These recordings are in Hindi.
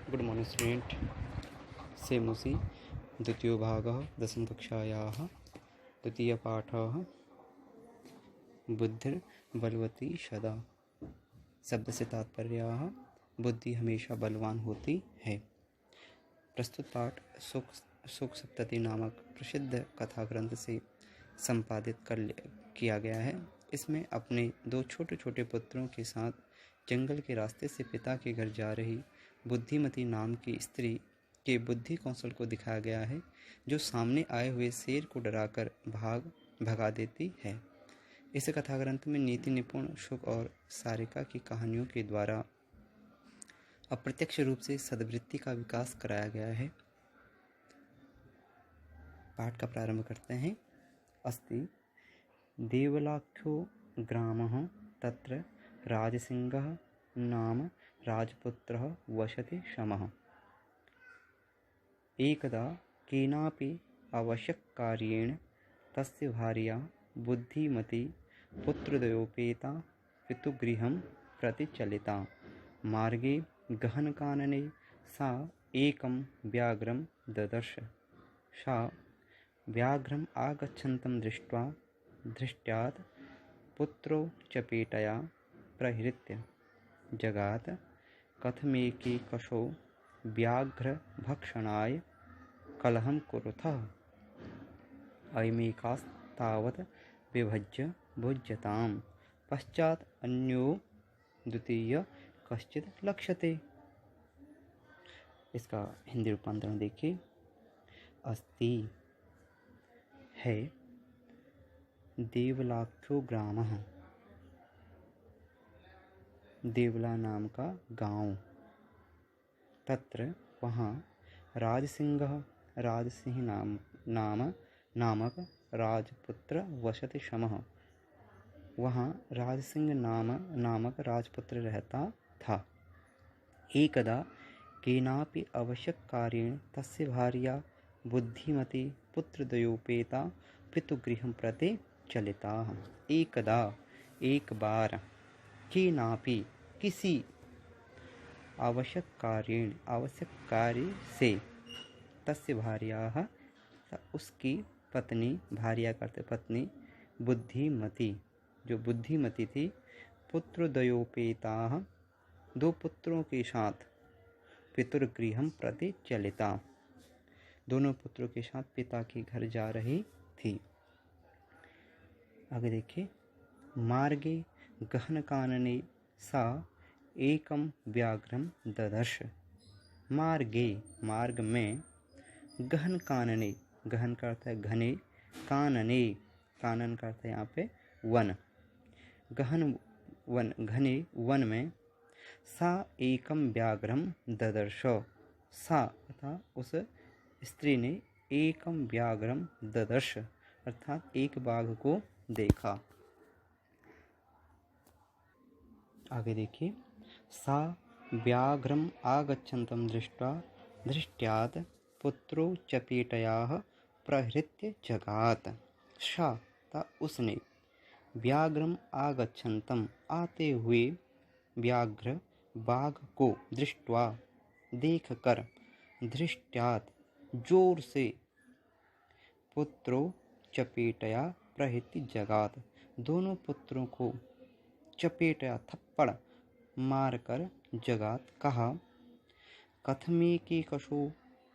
Good morning student. सेमुसि द्वितीयो भागः दशमकक्षायाः द्वितीयपाठः बुद्धिर्बलवती सदा। शब्द से तात्पर्य बुद्धि हमेशा बलवान होती है। प्रस्तुत पाठ सुख सप्तति नामक प्रसिद्ध कथा ग्रंथ से संपादित किया गया है। इसमें अपने दो छोटे छोटे पुत्रों के साथ जंगल के रास्ते से पिता के घर जा रही बुद्धिमती नाम की स्त्री के बुद्धि कौशल को दिखाया गया है, जो सामने आए हुए शेर को डराकर भगा देती है। इस कथा ग्रंथ में नीति निपुण सुख और सारिका की कहानियों के द्वारा अप्रत्यक्ष रूप से सद्वृत्ति का विकास कराया गया है। पाठ का प्रारंभ करते हैं। अस्ति देवलाख्यो ग्रामः तत्र राजसिंहः नाम राजपुत्रः वसति स्म। एकदा केनापि आवश्यककार्येण तस्य भार्या बुद्धिमती पुत्रद्वयोपेता पितुगृहं प्रति चलिता। मार्गे गहनकानने सा एकं व्याघ्रं ददर्श। सा व्याघ्रम् आगच्छन्तं दृष्ट्वा दृष्ट्यात् पुत्रोच्चपेटया प्रहृत्य जगात्। कथमेकैकशो व्याघ्रभक्षणाय कलहं कुरुतः। अयमेकास्तावत् विभज्य भुज्यतां। पश्चात् अन्यो द्वितीय कश्चित् लक्ष्यते। इसका हिंदी रूपांतरण देखिए। अस्ति है देवलाख्यो ग्रामः, देवला नाम का गांव। तत्र वहाँ राजसिंह नामक राजपुत्र वसति स्म। वहाँ राजसिंह नामक राजपुत्र रहता था। एकदा केनापि आवश्यककार्येण तस्य भार्या बुद्धिमती पुत्रद्वयोपेता पितुगृहं प्रति चलिता। एकदा एक बार, केनापि किसी, आवश्यक कार्य से, तस्य भार्या उसकी पत्नी, भार्या करते पत्नी, बुद्धिमती जो बुद्धिमती थी, पुत्रद्वयोपेता दो पुत्रों के साथ, पितुर्गृहं प्रति चलिता दोनों पुत्रों के साथ पिता के घर जा रही थी। आगे देखिए। मार्गे गहनकानने सा एकम व्याघ्रम ददर्श। मार्गे मार्ग में, गहन कानने, गहन का अर्थ है घने, कानने कानन का अर्थ है यहाँ पे वन, गहन वन, घने वन में, सा एकम व्याघ्रम ददर्श। सा अर्थात उस स्त्री ने एकम व्याघ्रम ददर्श अर्थात एक बाघ को देखा। आगे देखिए। सा व्याघ्रम आगच्छन्तं दृष्ट्वा दृष्ट्यात् पुत्रोच्चपेटया प्रहृत्य जगात्। सा उसने, व्याघ्रम आगच्छन्तं आते हुए, व्याघ्र बाघ को, दृष्ट्वा देखकर, दृष्ट्यात् जोर से, पुत्रोच्चपेटया प्रहृत्य जगात् दोनों पुत्रों को चपेटया थप्पड़ मारकर जगात। कहा। कथमेकैकशो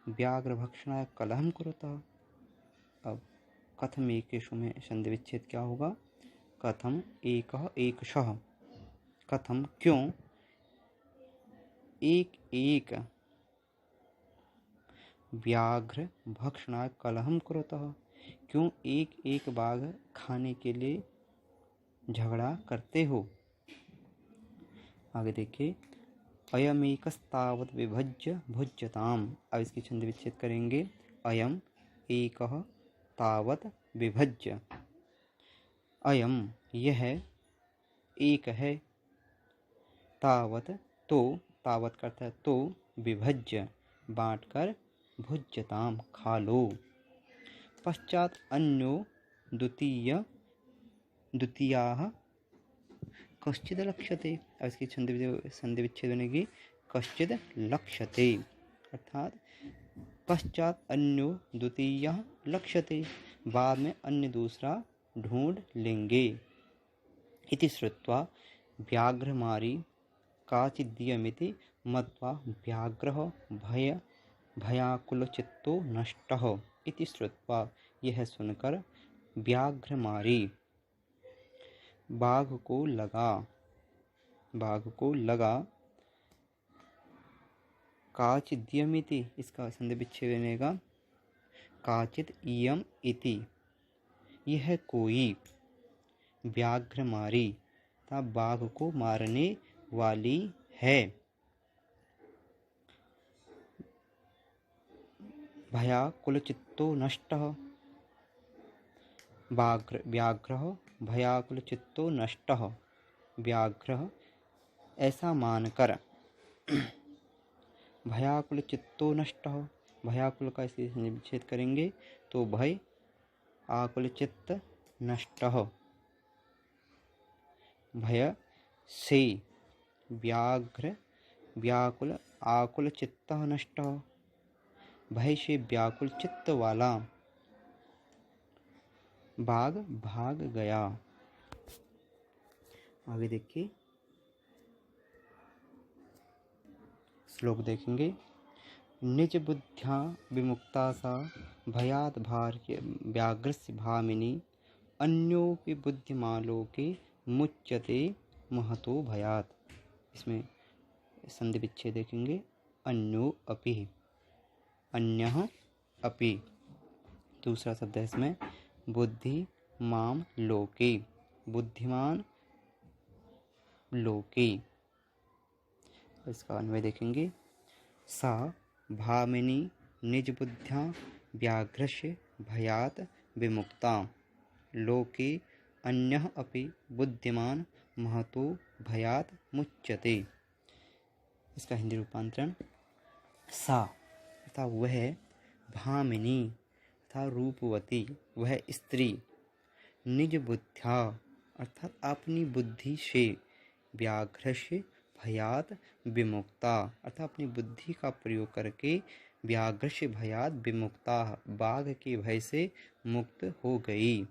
व्याघ्रभक्षणाय कलहं कुरुतः। अब कथमेकेषु में संधि विच्छेद क्या होगा? कथम एकः एकशः, कथम क्यों, एक व्याघ्र भक्षणाय कलहं कुरुतः, क्यों एक एक बाघ खाने के लिए झगड़ा करते हो। आगे देखिए। अयमेकस्तावत् विभज्य भुज्यताम। अब इसकी छंद विच्छेद करेंगे। अयम एकः तावत् विभज्य, अयम यह एक है, तावत् तो, तावत् का अर्थ है तो, विभज्य बांटकर, भुज्यताम खा लो। पश्चात अन्यो द्वितीयाः कश्चित् लक्ष्यते। अब इसकी संधि विच्छेद बनेगी। कश्चिद लक्ष्यते, अर्थात पश्चात अन्यो द्वितीयः लक्ष्यते, बाद में अन्य दूसरा ढूंढ लेंगे। इति श्रुत्वा व्याघ्रमारी काचिद्यमिति मत्वा व्याघ्रः भयाकुलचित्तो नष्टः। इति श्रुत्वा, यह सुनकर व्याघ्रमारी बाघ को लगा काचिद्यमिति, इसका संधि विच्छेद बनेगा काचिद इयम इति, यह कोई व्याघ्रमारी था बाघ को मारने वाली है। भयाकुलचित्तो नष्टः, व्याघ्रः भयाकुलचित्तो नष्टः, व्याघ्र ऐसा मानकर भयाकुलचित्तो नष्टः, भयाकुल का इसे विच्छेद करेंगे तो भय आकुलचित्त नष्टः, भय से व्याकुल आकुल चित्त नष्टः, भय से व्याकुल चित्त वाला बाघ भाग गया। आगे देखिए श्लोक देखेंगे। निज बुद्ध्या विमुक्ता सा भयात् व्याघ्रस्य भामिनी अन्योपि बुद्धिमालोके मुच्यते महतो भयात्। इसमें संधि विच्छेद देखेंगे, अन्यो अपि, अन्यः अपि। दूसरा शब्द है इसमें बुद्धि माम लोके, बुद्धिमान लोके। इसका अन्वय देखेंगे। सा भामिनी निज बुद्ध्या व्याघ्रस्य भयात् विमुक्ता लोके अन्यः अपि बुद्धिमान महतो भयात् मुच्यते। इसका हिंदी रूपांतरण, सा अर्थात वह, भामिनी अर्थात रूपवती वह स्त्री, निज बुद्ध्या अर्थात अपनी बुद्धि से, व्याघ्रस्य भयात् विमुक्ता अर्थात अपनी बुद्धि का प्रयोग करके व्याघ्रस्य भयात् विमुक्ता बाघ के भय से मुक्त हो गई।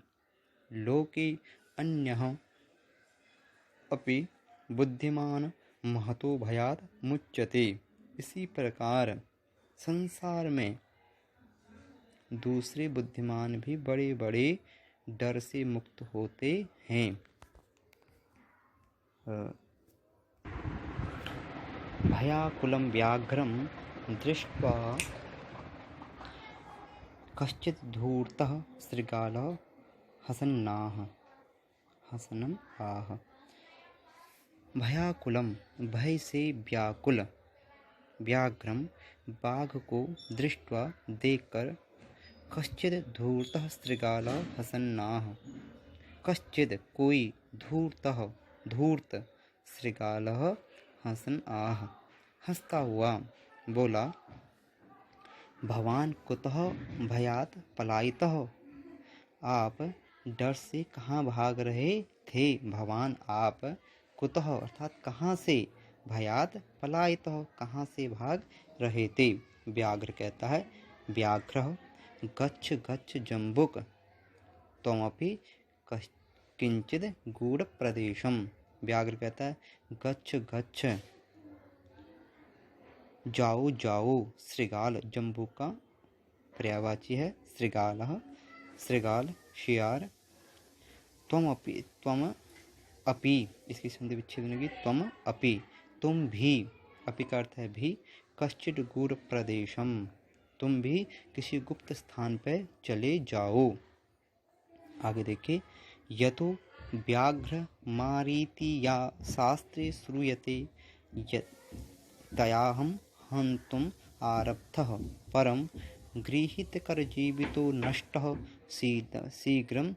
लोके अन्यः अपि बुद्धिमान महतो भयात् मुच्यते। इसी प्रकार संसार में दूसरे बुद्धिमान भी बड़े बड़े डर से मुक्त होते हैं। भयाकुलं व्याघ्रं दृष्ट्वा कश्चित् धूर्तः शृगालः हसनम् आह। भयाकुलम भय से व्याकुल, व्याघ्रम बाघ को दृष्ट्वा देखकर, कश्चित् धूर्तः शृगालः हसन्नाह, कश्चित् कोई, धूर्तः धूर्त, शृगालः हसन आह हंसता हुआ बोला, भवान कुतः भयात् पलायितः, आप डर से कहाँ भाग रहे थे। भवान आप, कुतः अर्थात कहाँ से, भयात् पलायितः कहाँ से भाग रहे थे। व्याघ्र कहता है, व्याघ्रः गच्छ गच्छ जम्बुक त्वमपि किंचिद गूढ़ प्रदेशम। व्याघ्र कहता है, गच्छ गच्छ जाओ जाओ। शृगाल जम्बू का पर्यायवाची है, शृगालः शृगाल शियार। त्वम अपि इसकी संधि विच्छेद होगी, त्वम अपि तुम भी, अपि का अर्थ है भी, कश्चित् गूढ़ प्रदेशम तुम भी किसी गुप्त स्थान पर चले जाओ। आगे देखिए, यतो व्याघ्र मारीति या शास्त्रे श्रूयते तयाहं हन्तुम् आरब्धः, परं गृहीतकरजीवितो नष्टः शीघ्रं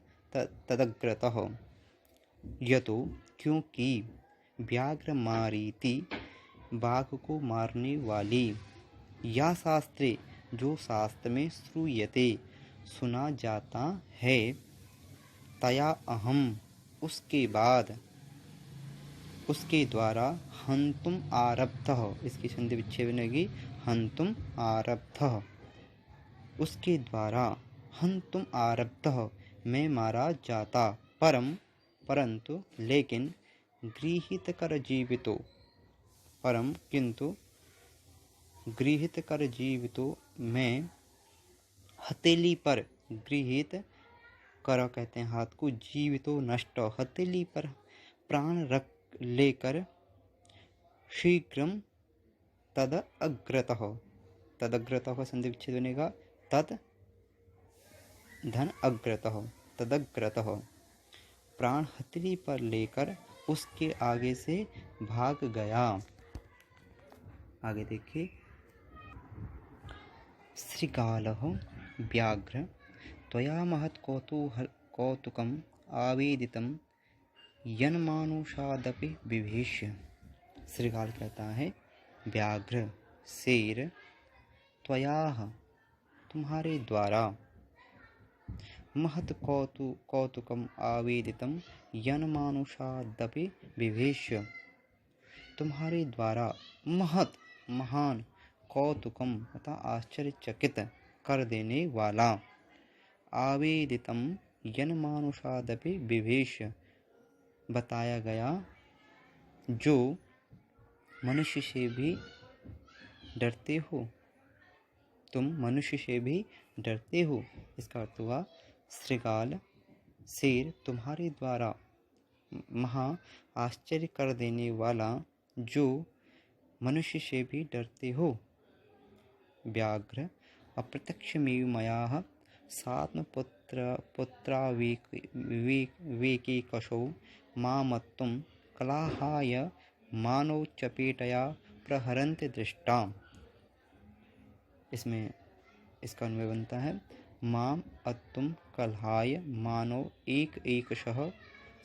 तदग्रतः। यतो क्योंकि, व्याघ्र मारीति बाघ को मारने वाली, या शास्त्रे जो शास्त्र में, श्रूयते सुना जाता है, तया अहम उसके बाद, उसके द्वारा हंतुम आरब्धः, इसकी संधि विच्छेद बनेगी हंतुम आरब्धः, उसके द्वारा हंतुम आरब्धः, मैं मारा जाता, परंतु लेकिन गृहीत कर जीवितो, परम किंतु गृहीत कर जीवितो, मैं हथेली पर, गृहीत कर कहते हैं हाथ को, जीवितो नष्ट, हथेली पर प्राण रख लेकर शीघ्रम तद अग्रतः संधि विच्छेद बनेगा तद धन अग्रतः, तदग्रतः, प्राण हथेली पर लेकर उसके आगे से भाग गया। आगे देखिए, श्रीगालः व्याघ्र त्वया महत् कौतुकम् आवेदितं यन्मानुषादपि विभीष्य। श्रीगाल कहता है, व्याघ्र शेर, त्वया तुम्हारे द्वारा, महत् कौतुकम आवेदितम यन्मानुषादपि विभीष्य, तुम्हारे द्वारा महत् महान कौतुकम तथा आश्चर्यचकित कर देने वाला, आवेदितम यन्मानुषादपि विभीष्य बताया गया, जो मनुष्य से भी डरते हो, तुम मनुष्य से भी डरते हो। इसका अर्थ हुआ, श्रीगाल शेर तुम्हारे द्वारा महा आश्चर्य कर देने वाला, जो मनुष्य से भी डरते हो। व्याघ्र अप्रत्यक्षमेव मया सात्मपुत्रावेकेकशौ मामत्तुं कलहाय मानव चपेटया प्रहरन्ति दृष्टा। इसमें इसका अन्वय बनता है, माम अत्तुम कलहाय मानव एकशः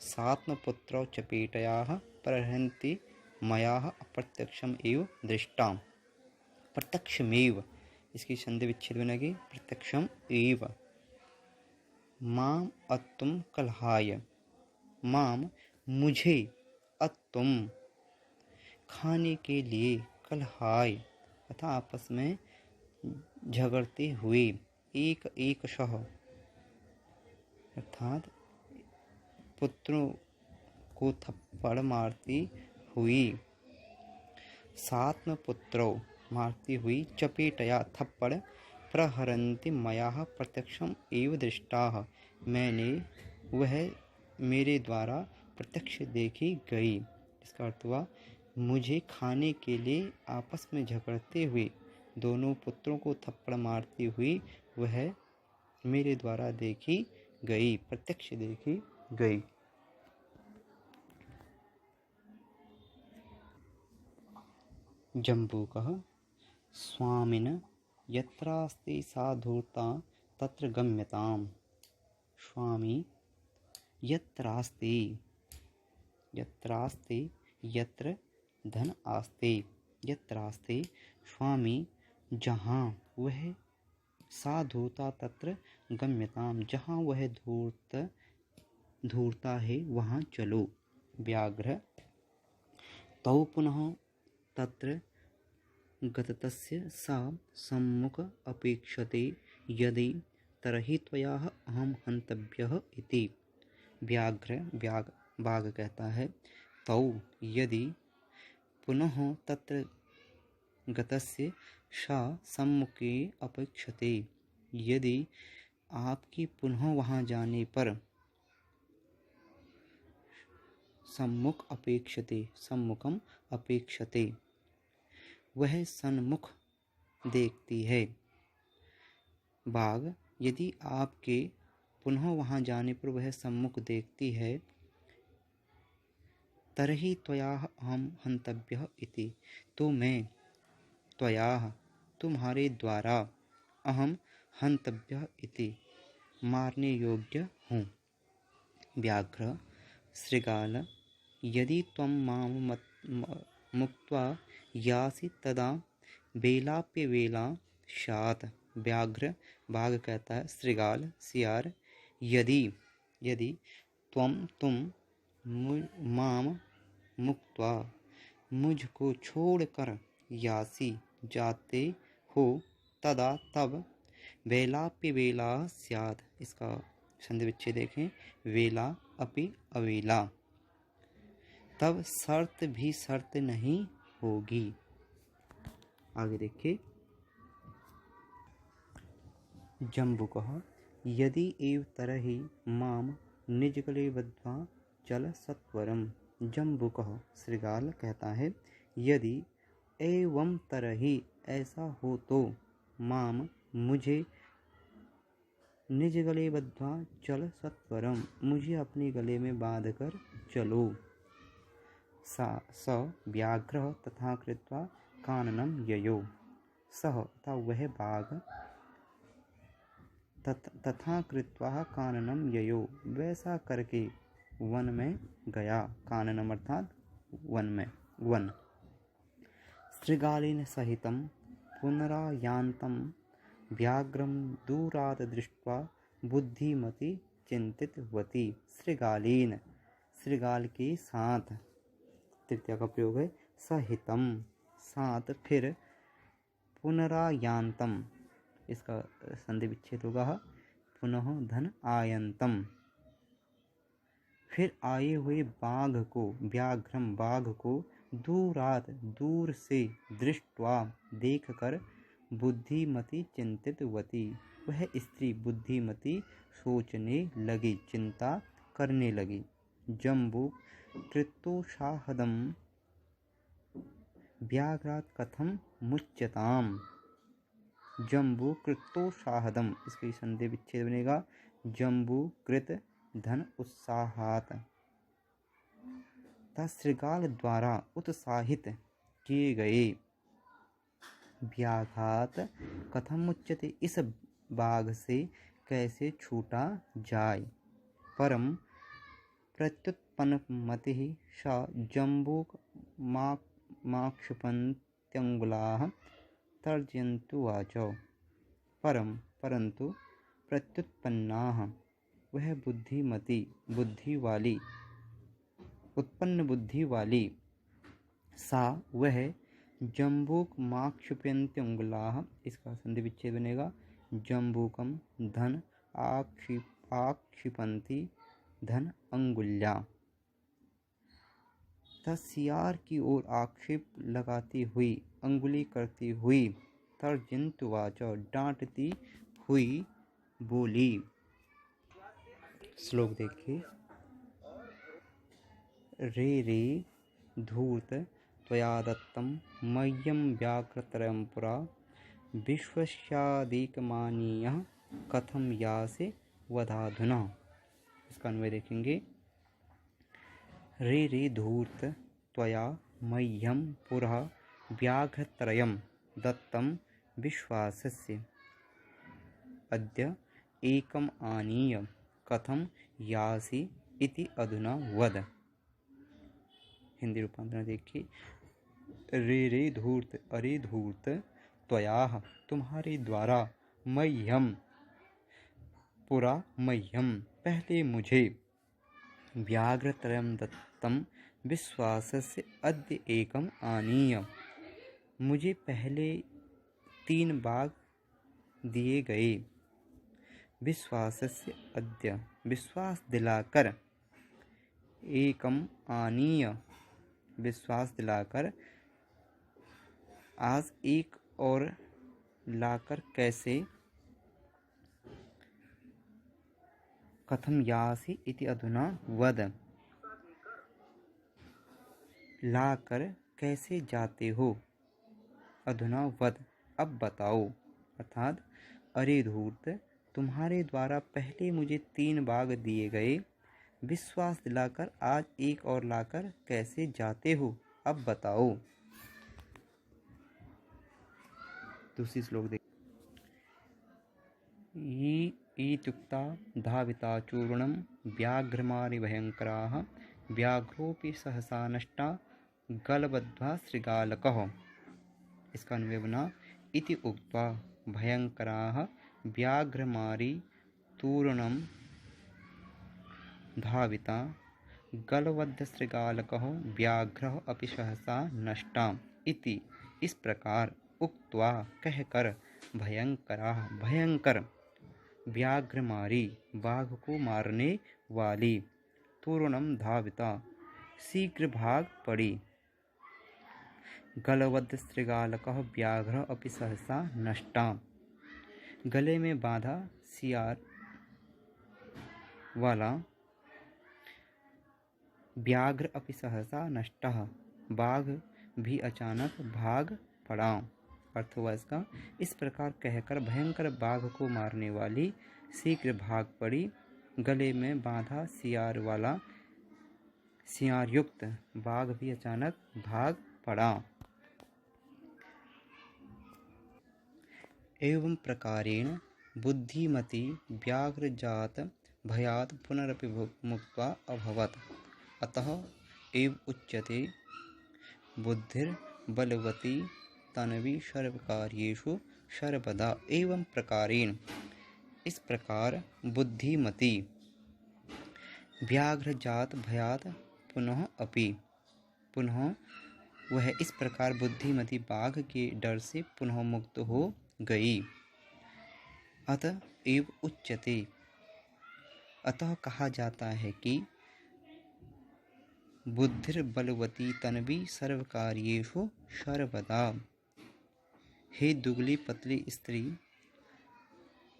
सात्मपुत्रौ चपेटया प्रहरन्ति मया अप्रत्यक्षम एव दृष्टाम। प्रत्यक्षमेव, इसकी संधि विच्छेद बनेगी प्रत्यक्षम एव। माम अत्तुम कलहाय, माम मुझे, अत्तुम खाने के लिए, कलहाय तथा आपस में झगड़ते हुए, एकशः अर्थात पुत्रों को थप्पड़ मारती हुई, सात्म पुत्रों मारती हुई, चपेटया थप्पड़, प्रहरन्ति मया प्रत्यक्षम एव दृष्टाः मैंने वह मेरे द्वारा प्रत्यक्ष देखी गई। इसका अर्थ हुआ, मुझे खाने के लिए आपस में झगड़ते हुए दोनों पुत्रों को थप्पड़ मारती हुई वह मेरे द्वारा देखी गई, प्रत्यक्ष देखी गई। जम्बूकः स्वामिन यत्रास्ति सा धूर्ता तत्र गम्यताम्। स्वामी यत्रास्ति, यत्रास्ति यत्र धन आस्ते, यत्रास्ति स्वामी जहाँ वह, सा धूर्ता तत्र गम्यताम जहाँ वह धूर्ता है वहाँ चलो। व्याघ्र तौ पुनः तत्र गतस्य सा सम्मुख अपेक्षते यदि तरहि त्वया अहम हन्तव्यः इति। व्याघ्र बाघ कहता है, तौ यदि पुनः तत्र गतस्य सा सम्मुखे अपेक्षते, यदि आपकी पुनः वहाँ जाने पर, सम्मुख अपेक्षते, सम्मुखम अपेक्षते वह सन्मुख देखती है। बाघ यदि आपके पुनः वहाँ जाने पर वह सम्मुख देखती है, तरहि त्वया अहम हन्तव्यः इति, तो मैं त्वया तुम्हारे द्वारा, अहम हन्तव्यः इति मारने योग्य हूँ। व्याघ्र श्रीगाल यदि त्वं मां मुक्त्वा यासि तदा वेलाप्यवेला स्यात्। व्याघ्र बाघ कहता है, श्रीगाल सियार, यदि तुम माम मुक्त्वा मुझको छोड़कर यासी जाते हो तदा तब वेलाप्य वेला स्यात्। इसका संधि विच्छेद देखें, वेला अपि अवेला, तब शर्त भी शर्त नहीं होगी। आगे देखिए, जम्बुकः यदि एव तरहि माम निजगले बद्ध्वा चल सत्वरम। जम्बुकः श्रृगाल कहता है, यदि एवं तरहि ऐसा हो तो माम मुझे निज गले बद्ध्वा चल सत्वरम मुझे अपने गले में बांध कर चलो। स व्याघ्र तथा कृत्वा काननम ययो। सह था वह बाघ तथा कृत्वा काननम ययो वैसा करके वन में गया। काननम अर्थात वन में, वन। शृगालेन सहितं पुनरायान्तं व्याघ्रं दूरात् दृष्ट्वा बुद्धिमती चिंतितवती। शृगालेन शृगाल के साथ, तृतीया का प्रयोग है, सहितम साथ, फिर पुनरायान्तम इसका संधि विच्छेद होगा, पुनः धन आयंतम फिर आए हुए बाघ को, व्याघ्रम बाघ को, दूरात दूर से, दृष्टवा देखकर, बुद्धिमती चिंतितवती वह स्त्री बुद्धिमती सोचने लगी, चिंता करने लगी। जम्बू कृतोषाहदम व्याघ्रात कथम मुच्यताम। जम्बू कृतोषाहदम इसकी संधि विच्छेद बनेगा, जम्बू कृत धन उत्साहात, शृगाल द्वारा उत्साहित किए गए। व्याघात कथम मुच्यते इस बाघ से कैसे छूटा जाए। परम प्रत्युत्पन्नमतिः सा जम्बूक माक्षिपन्त्यंगुलाः तर्जयन्तुवाचो। परम परंतु प्रत्युत्पन्नाः वह बुद्धिमती बुद्धि वाली, उत्पन्न बुद्धि वाली, सा वह जम्बूक माक्षिपन्त्यंगुलाः इसका संधि विच्छेद बनेगा, जम्बूकम धन आक्षिपन्ति धन अंगुल्या, शियार की ओर आक्षेप लगाती हुई, अंगुली करती हुई, तर्जयन्तुवाचो डांटती हुई बोली। श्लोक देखिए, रे रे धूर्त त्वया दत्तं मह्यं व्याघ्रत्रयं पुरा विश्वस्यादिकमानीयः कथं यासे वधाधुना। इसका अन्वय देखेंगे, रे रे धूर्त त्वया मह्यं पुरा व्याघ्रत्रयं दत्तं विश्वासस्य अद्य एकम् आनीय कथं यासि इति अधुना वद। हिंदी रूपांतरण देखिए, रे रे धूर्त अरे धूर्त, त्वया तुम्हारे द्वारा, मह्यम पुरा मह्यम पहले मुझे, व्याघ्रत्रयं दत्तं विश्वासस्य अद्य एकम आनीय मुझे पहले 3 बाघ दिए गए। विश्वासस्य अद्य विश्वास दिलाकर, एकम आनीय विश्वास दिलाकर, आज एक और लाकर कैसे, कथम यासि इति अधुना वद लाकर कैसे जाते हो, अधुना वद अब बताओ। अर्थात अरे धूर्त तुम्हारे द्वारा पहले मुझे 3 बाघ दिए गए, विश्वास दिलाकर आज एक और लाकर कैसे जाते हो, अब बताओ। दूसरी श्लोक देख, ईत्युक्ता धाविता चूर्णं व्याघ्रमारि भयंकराः व्याघ्रोऽपि सहसा नष्टा गलबद्ध्वा शृगालकः। इसका अन्वय बना, इति उक्त्वा भयंकराः व्याघ्रमारि तूर्णं धाविता गलवद्दृगालकः व्याघ्रः अपि सहसा नष्टा इति इस प्रकार उक्त्वा कहकर भयंकर व्याघ्र मारी बाघ को मारने वाली तूर्णम धाविता शीघ्र भाग पड़ी। गलवद्दृगालकः व्याघ्र अपि सहसा नष्टा, गले में बांधा सियार वाला व्याघ्र अपि सहसा नष्टः, बाघ भी अचानक भाग पड़ा। अर्थ हुआ इसका, इस प्रकार कहकर भयंकर बाघ को मारने वाली शीघ्र भाग पड़ी, गले में बांधा सियार वाला सियार युक्त बाघ भी अचानक भाग पड़ा। एवं प्रकारेण बुद्धिमती व्याघ्रजात भयात् पुनरपि मुक्त्वा अभवत्। अतः एव उच्यते बुद्धिर्बलवती तन्वी सर्वकार्येषु सर्वदा। एवं प्रकारेण इस प्रकार बुद्धिमती व्याघ्रजात भयात् पुनः वह इस प्रकार बुद्धिमती बाघ के डर से पुनः मुक्त हो गई। अतः एव उच्यते, अतः कहा जाता है कि बुद्धिर्बलवती तन्वी सर्वकार्येषु सर्वदा। हे दुबली पतली स्त्री,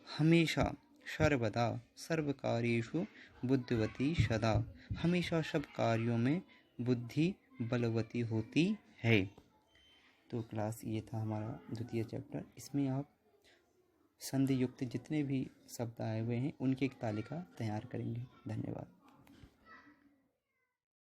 हमेशा सर्वदा सर्वकार्येषु बुद्धिवती सदा, हमेशा सब कार्यों में बुद्धि बलवती होती है। तो क्लास ये था हमारा द्वितीय चैप्टर। इसमें आप संधि युक्त जितने भी शब्द आए हुए हैं उनकी एक तालिका तैयार करेंगे। धन्यवाद।